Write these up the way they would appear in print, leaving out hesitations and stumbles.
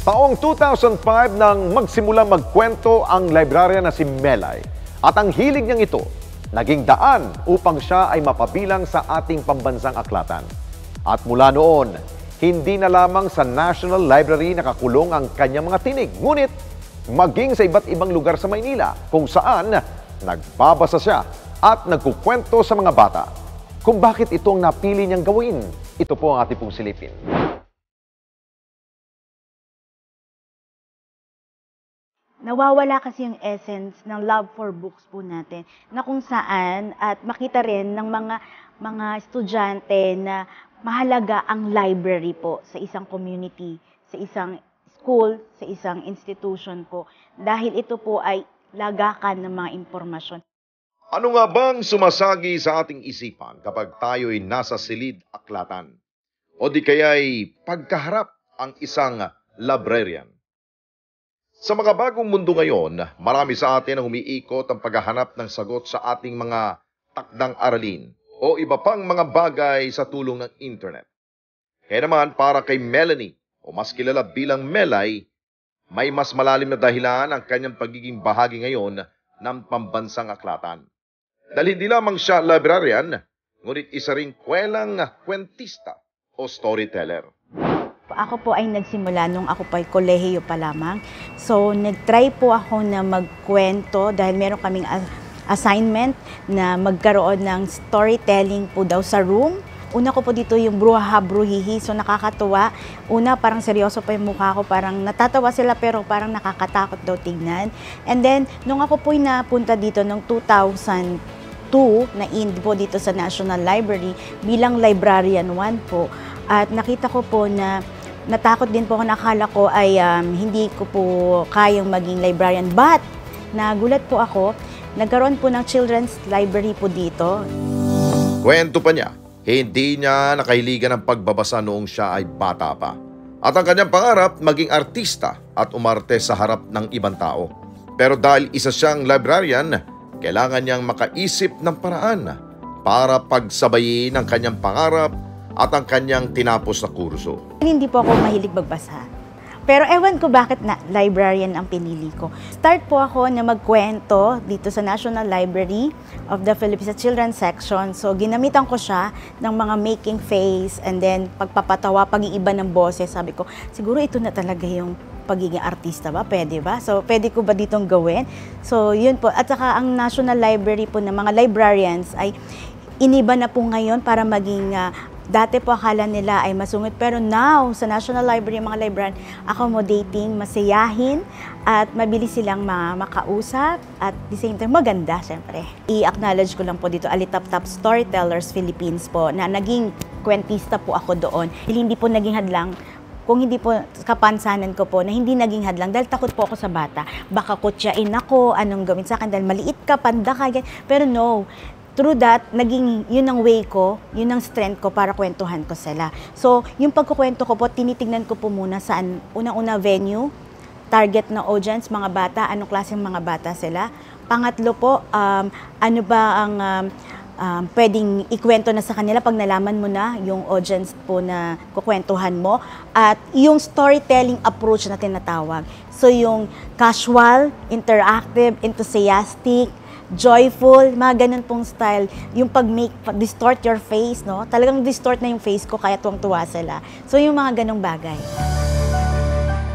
Taong 2005 nang magsimula magkwento ang librarian na si Melay. At ang hilig niyang ito, naging daan upang siya ay mapabilang sa ating pambansang aklatan. At mula noon, hindi na lamang sa National Library nakakulong ang kanyang mga tinig, ngunit maging sa iba't ibang lugar sa Maynila kung saan nagbabasa siya at nagkukwento sa mga bata. Kung bakit ito ang napili niyang gawin, ito po ang ating pong silipin. Nawawala kasi yung essence ng love for books po natin na kung saan at makita rin ng mga estudyante na mahalaga ang library po sa isang community, sa isang school, sa isang institution po dahil ito po ay lagakan ng mga impormasyon. Ano nga bang sumasagi sa ating isipan kapag tayo'y nasa silid aklatan? O di kaya'y pagkaharap ang isang librarian? Sa mga bagong mundo ngayon, marami sa atin ang umiikot ang paghahanap ng sagot sa ating mga takdang aralin o iba pang mga bagay sa tulong ng internet. Kaya naman para kay Melanie, o mas kilala bilang Melay, may mas malalim na dahilan ang kanyang pagiging bahagi ngayon ng pambansang aklatan. Dahil hindi lamang siya librarian, ngunit isa ring kwelang kwentista o storyteller. Ako po ay nagsimula nung ako po ay kolehiyo pa lamang. So, nag-try po ako na magkwento dahil meron kaming assignment na magkaroon ng storytelling po daw sa room. Una ko po dito yung bruha-bruhihi, so nakakatuwa. Una, parang seryoso pa yung mukha ko, parang natatawa sila pero parang nakakatakot daw tignan. And then, nung ako po napunta dito noong 2002, na po dito sa National Library, bilang librarian 1 po, at nakita ko po na natakot din po ako, nakala ko ay hindi ko po kayang maging librarian. But, nagulat po ako, nagkaroon po ng children's library po dito. Kwento pa niya, hindi niya nakahiligan ng pagbabasa noong siya ay bata pa. At ang kanyang pangarap, maging artista at umarte sa harap ng ibang tao. Pero dahil isa siyang librarian, kailangan niyang makaisip ng paraan para pagsabayin ang kanyang pangarap at ang kanyang tinapos na kurso. Hindi po ako mahilig magbasa. Pero ewan ko bakit na librarian ang pinili ko. Start po ako na magkwento dito sa National Library of the Philippines sa Children's Section. So ginamitan ko siya ng mga making face and then pagpapatawa, pag-iiba ng boses. Sabi ko, siguro ito na talaga yung pagiging artista ba? Pwede ba? So pwede ko ba ditong gawin? So yun po. At saka ang National Library po ng mga librarians ay iniba na po ngayon para maging dati po akala nila ay masungit, pero now sa National Library, mga librarian, accommodating, masayahin, at mabilis silang makausap, at the same time, maganda, syempre. I-acknowledge ko lang po dito, Alitap-Tap Storytellers Philippines po, na naging kwentista po ako doon. Hindi po naging hadlang, kung hindi po kapansanan ko po, na hindi naging hadlang, dahil takot po ako sa bata. Baka kutyain ako, anong gawin sa akin, dahil maliit ka, panda ka, pero no. Through that, naging yun ang way ko, yun ang strength ko para kwentuhan ko sila. So, yung pagkukwento ko po, tinitignan ko po muna saan, unang-una venue, target na audience, mga bata, anong klaseng mga bata sila. Pangatlo po, ano ba ang pwedeng ikwento na sa kanila pag nalaman mo na yung audience po na kukwentuhan mo. At yung storytelling approach na tinatawag. So, yung casual, interactive, enthusiastic, joyful, mga ganun pong style. Yung distort your face, no? Talagang distort na yung face ko, kaya tuwang-tuwa sila. So, yung mga ganung bagay.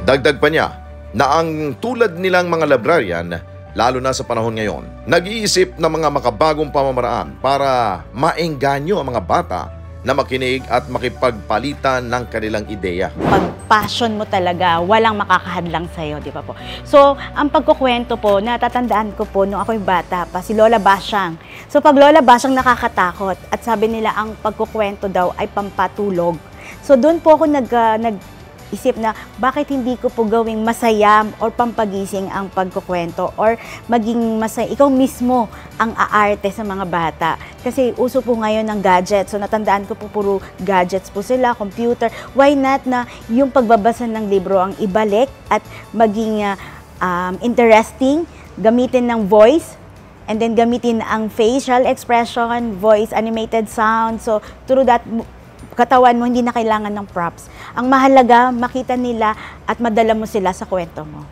Dagdag pa niya na ang tulad nilang mga librarian, lalo na sa panahon ngayon, nag-iisip ng mga makabagong pamamaraan para maengganyo ang mga bata na makinig at makipagpalitan ng kanilang ideya. Pag passion mo talaga, walang makakahadlang sa'yo, di ba po? So, ang pagkukwento po, natatandaan ko po nung ako'y bata pa, si Lola Basyang. So, pag Lola Basyang nakakatakot at sabi nila ang pagkukwento daw ay pampatulog. So, doon po ako nag-isip na bakit hindi ko po gawing masaya or pampagising ang pagkukwento or maging masaya, ikaw mismo ang aarte sa mga bata. Kasi uso po ngayon ng gadgets. So natandaan ko po puro gadgets po sila, computer. Why not na yung pagbabasa ng libro ang ibalik at maging interesting, gamitin ng voice, and then gamitin ang facial expression, voice, animated sound. So through that, katawan mo, hindi na kailangan ng props. Ang mahalaga, makita nila at madala mo sila sa kwento mo.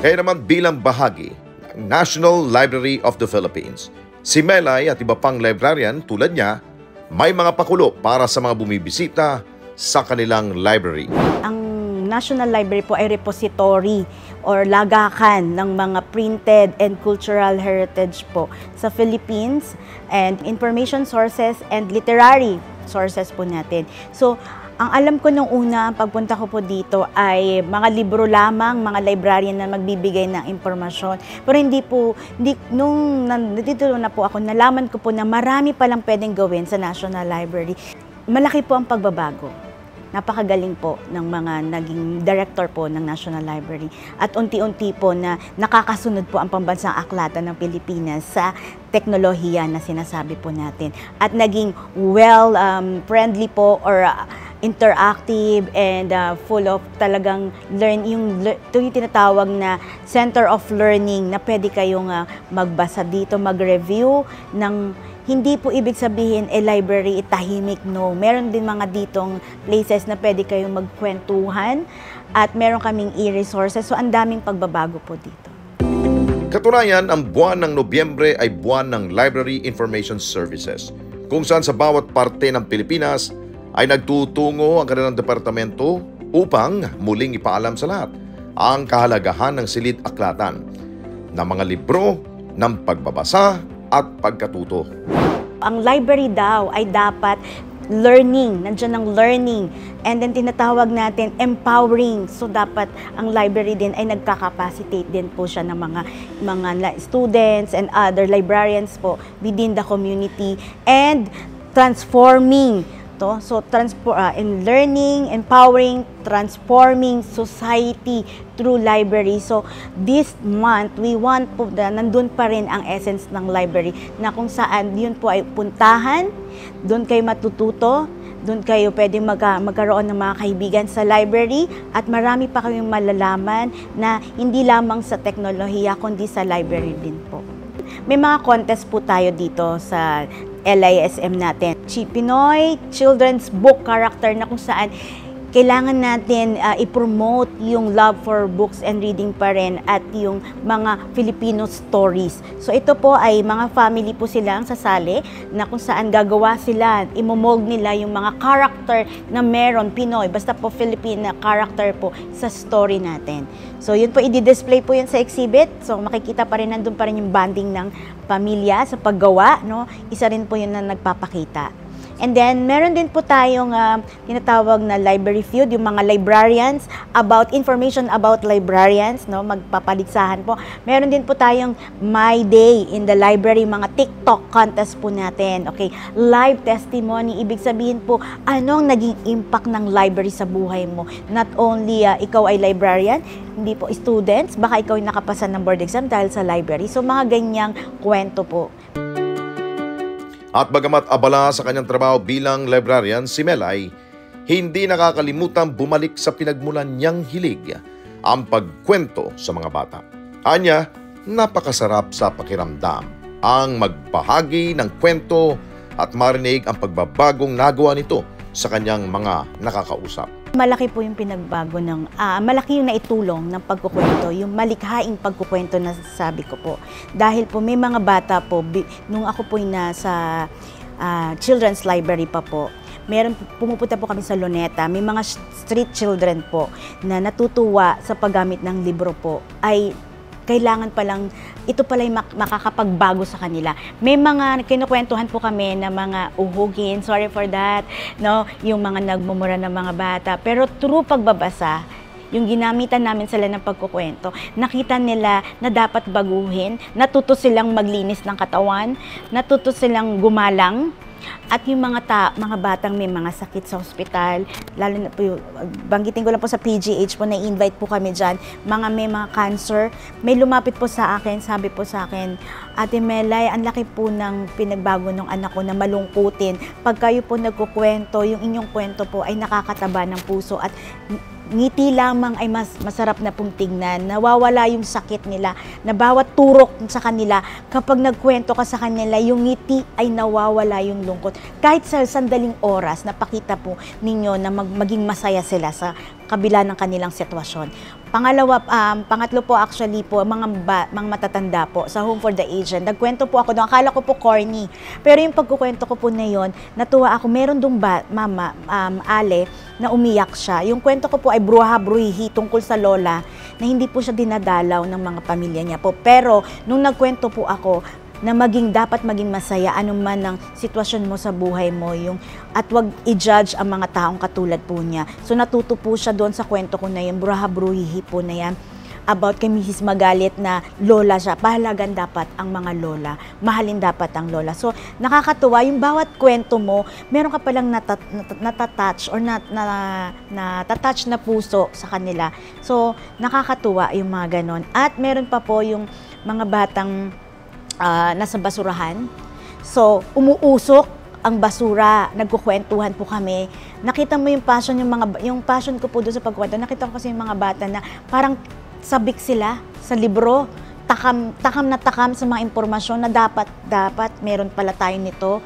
Kaya naman bilang bahagi ng National Library of the Philippines, si Melay at iba pang librarian tulad niya, may mga pakulo para sa mga bumibisita sa kanilang library. Ang National Library po ay repository or lagakan ng mga printed and cultural heritage po sa Philippines and information sources and literary sources po natin. So, ang alam ko nung una, pagpunta ko po dito ay mga libro lamang, mga librarian na magbibigay ng impormasyon. Pero nung nandito na po ako, nalaman ko po na marami palang pwedeng gawin sa National Library. Malaki po ang pagbabago. Napakagaling po ng mga naging director po ng National Library. At unti-unti po na nakakasunod po ang pambansang aklatan ng Pilipinas sa teknolohiya na sinasabi po natin. At naging friendly po or interactive and full of talagang yung tinatawag na center of learning na pwede kayong magbasa dito, mag-review ng hindi po ibig sabihin library tahimik, no. Meron din mga ditong places na pwede kayong magkwentuhan at meron kaming e-resources. So ang daming pagbabago po dito. Katunayan, ang buwan ng Nobyembre ay buwan ng Library Information Services, kung saan sa bawat parte ng Pilipinas ay nagtutungo ang kanilang departamento upang muling ipaalam sa lahat ang kahalagahan ng silid-aklatan ng mga libro, ng pagbabasa at pagkatuto. Ang library daw ay dapat learning, nandiyan ang learning, and then tinatawag natin empowering. So dapat ang library din ay nagkakapacitate din po siya ng mga students and other librarians po within the community and transforming to. So in learning, empowering, transforming society through library. So this month, we want po na nandun pa rin ang essence ng library na kung saan yun po ay puntahan, doon kayo matututo, doon kayo pwede magkaroon ng mga kaibigan sa library at marami pa kayong malalaman na hindi lamang sa teknolohiya kundi sa library din po. May mga contest po tayo dito sa LISM natin. Pinoy Children's Book Character na kung saan kailangan natin i-promote yung love for books and reading pa rin at yung mga Filipino stories. So ito po ay mga family po sila ang sasali na kung saan gagawa sila, imomold nila yung mga character na meron Pinoy, basta po Filipino character po sa story natin. So yun po, i-display po yun sa exhibit. So makikita pa rin, nandun pa rin yung bonding ng pamilya sa paggawa, no? Isa rin po yun na nagpapakita. And then, meron din po tayong tinatawag na library feud, yung mga librarians, information about librarians, no? Magpapaligsahan po. Meron din po tayong My Day in the Library, mga TikTok contest po natin. Okay, live testimony, ibig sabihin po, anong naging impact ng library sa buhay mo? Not only ikaw ay librarian, hindi po students, baka ikaw ay nakapasa ng board exam dahil sa library. So, mga ganyang kwento po. At bagamat abala sa kanyang trabaho bilang librarian, si Melay hindi nakakalimutang bumalik sa pinagmulan niyang hilig, ang pagkwento sa mga bata. Anya, napakasarap sa pakiramdam ang magbahagi ng kwento at marinig ang pagbabagong nagawa nito sa kanyang mga nakakausap. Malaki po yung pinagbago malaki yung naitulong ng pagkukwento, yung malikhaing pagkukwento na sabi ko po. Dahil po may mga bata po, nung ako po nasa children's library pa po, pumupunta po kami sa Luneta, may mga street children po na natutuwa sa paggamit ng libro po, ay kailangan palang, ito pala yung makakapagbago sa kanila. May mga kinukwentuhan po kami na mga uhugin, sorry for that, no? Yung mga nagmumura ng mga bata. Pero through pagbabasa, yung ginamitan namin sila ng pagkukwento, nakita nila na dapat baguhin, natuto silang maglinis ng katawan, natuto silang gumalang, at yung mga batang may mga sakit sa ospital, lalo na po banggitin ko lang po sa PGH po, na-invite po kami dyan, may mga cancer, may lumapit po sa akin, sabi po sa akin, Ate Melay, ang laki po ng pinagbago ng anak ko na malungkutin. Pag kayo po nagkukwento, yung inyong kwento po ay nakakataba ng puso at ngiti lamang ay mas masarap na pong tignan. Nawawala yung sakit nila, na bawat turok sa kanila, kapag nagkwento ka sa kanila, yung ngiti ay nawawala yung lungkot. Kahit sa sandaling oras, napakita po ninyo na maging masaya sila sa kabila ng kanilang sitwasyon. Pangatlo po actually po, mga matatanda po sa Home for the Aged. Nagkwento po ako doon, akala ko po corny. Pero yung pagkukwento ko po na yun, natuwa ako, meron doon mama, Ale, na umiyak siya. Yung kwento ko po ay bruha-bruhihi tungkol sa lola na hindi po siya dinadalaw ng mga pamilya niya po. Pero nung nagkwento po ako, na dapat maging masaya anuman ang sitwasyon mo sa buhay mo, at wag i-judge ang mga taong katulad po niya. So natuto po siya doon sa kwento ko na yun, bruha-bruhihi po na yan, about kay Mrs. Magalit na lola siya. Pahalagan dapat ang mga lola, mahalin dapat ang lola. So nakakatuwa yung bawat kwento mo, meron ka palang natatouch or natatouch na puso sa kanila. So nakakatuwa yung mga ganon. At meron pa po yung mga batang nasa basurahan. So, umuusok ang basura, nagkukwentuhan po kami. Nakita mo yung passion, yung passion ko po doon sa pagkwento. Nakita ko kasi yung mga bata na parang sabik sila sa libro. Takam na takam sa mga impormasyon na dapat meron pala tayo nito.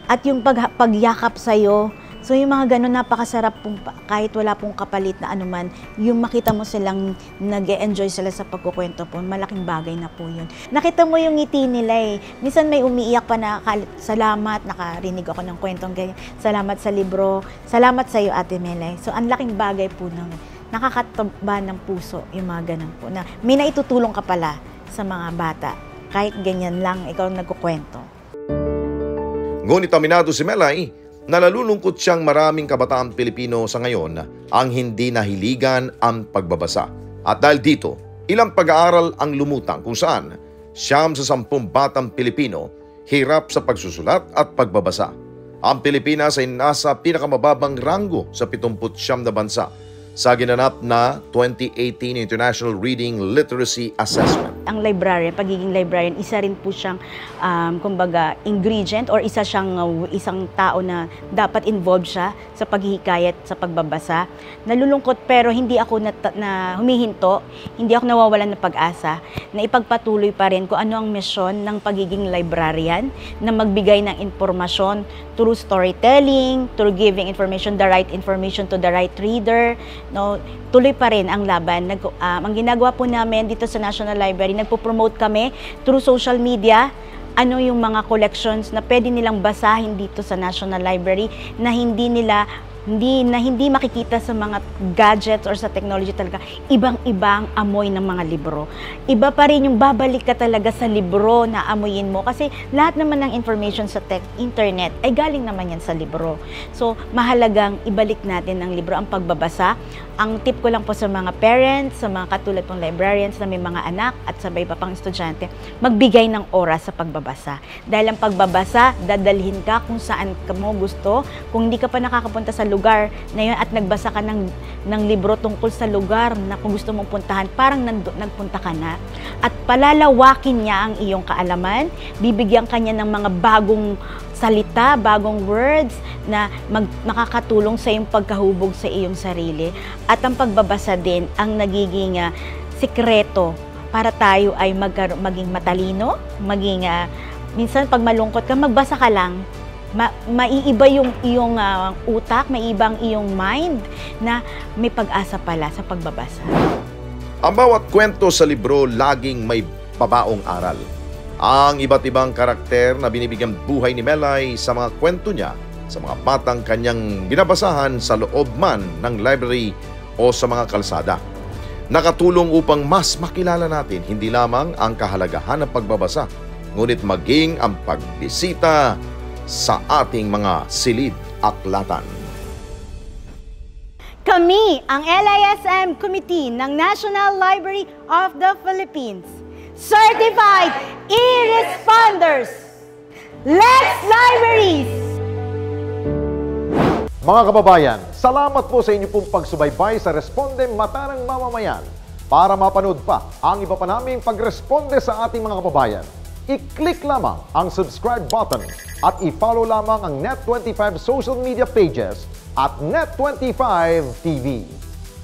At yung pagyakap sa'yo. So yung mga ganun, napakasarap pong, kahit wala pong kapalit na anuman, yung makita mo silang nag-e-enjoy sila sa pagkukwento po, malaking bagay na po yun. Nakita mo yung ngiti nila eh. Minsan may umiiyak pa na, salamat, nakarinig ako ng kwentong ganyan, salamat sa libro, salamat sa iyo Ate Melay. So ang laking bagay po nung nakakataba ng puso yung mga ganun po, na may naitutulong ka pala sa mga bata, kahit ganyan lang ikaw nagkukwento. Ngunit aminado si Melay, nalalulungkot siyang maraming kabataan Pilipino sa ngayon ang hindi nahiligan ang pagbabasa. At dahil dito, ilang pag-aaral ang lumutang kung saan 9 sa 10 batang Pilipino hirap sa pagsusulat at pagbabasa. Ang Pilipinas ay nasa pinakamababang ranggo sa 79 na bansa sa ginanap na 2018 International Reading Literacy Assessment. Ang librarian, pagiging librarian, isa rin po siyang kumbaga ingredient or isang tao na dapat involved siya sa paghihikayat sa pagbabasa. Nalulungkot pero hindi ako na humihinto, hindi ako nawawalan ng pag-asa na ipagpatuloy pa rin kung ano ang misyon ng pagiging librarian, na magbigay ng impormasyon through storytelling, through giving information, the right information to the right reader. No, tuloy pa rin ang laban. Ang ginagawa po namin dito sa National Library, nagpo-promote kami through social media, ano yung mga collections na pwede nilang basahin dito sa National Library na hindi makikita sa mga gadgets or sa technology talaga. Ibang-ibang amoy ng mga libro. Iba pa rin yung babalik ka talaga sa libro na amoyin mo kasi lahat naman ng information sa internet ay galing naman yan sa libro. So, mahalagang ibalik natin ang libro, ang pagbabasa. Ang tip ko lang po sa mga parents, sa mga katulad pong librarians na may mga anak at sabay pa pang estudyante, magbigay ng oras sa pagbabasa. Dahil ang pagbabasa, dadalhin ka kung saan ka mo gusto. Kung hindi ka pa nakakapunta sa lugar na yun at nagbasa ka ng libro tungkol sa lugar na kung gusto mong puntahan, parang nagpunta ka na. At palalawakin niya ang iyong kaalaman, bibigyan ka niya ng mga bagong salita, bagong words na makakatulong sa iyong pagkahubog sa iyong sarili. At ang pagbabasa din ang nagiging sikreto para tayo ay maging matalino, minsan pag malungkot ka, magbasa ka lang. Maiiba yung iyong utak, maiibang iyong mind na may pag-asa pala sa pagbabasa. Ang bawat kwento sa libro laging may pabaong aral. Ang iba't ibang karakter na binibigyan buhay ni Melay sa mga kwento niya sa mga batang kanyang binabasahan sa loob man ng library o sa mga kalsada. Nakatulong upang mas makilala natin hindi lamang ang kahalagahan ng pagbabasa, ngunit maging ang pagbisita sa ating mga silid-aklatan. Kami ang LISM Committee ng National Library of the Philippines. Certified e-responders! Let's Libraries! Mga kababayan, salamat po sa inyo pong pagsubaybay sa Responde Mata ng Mamamayan. Para mapanood pa ang iba pa naming pagresponde sa ating mga kababayan, i-click lamang ang subscribe button at i-follow lamang ang Net25 social media pages at Net25 TV.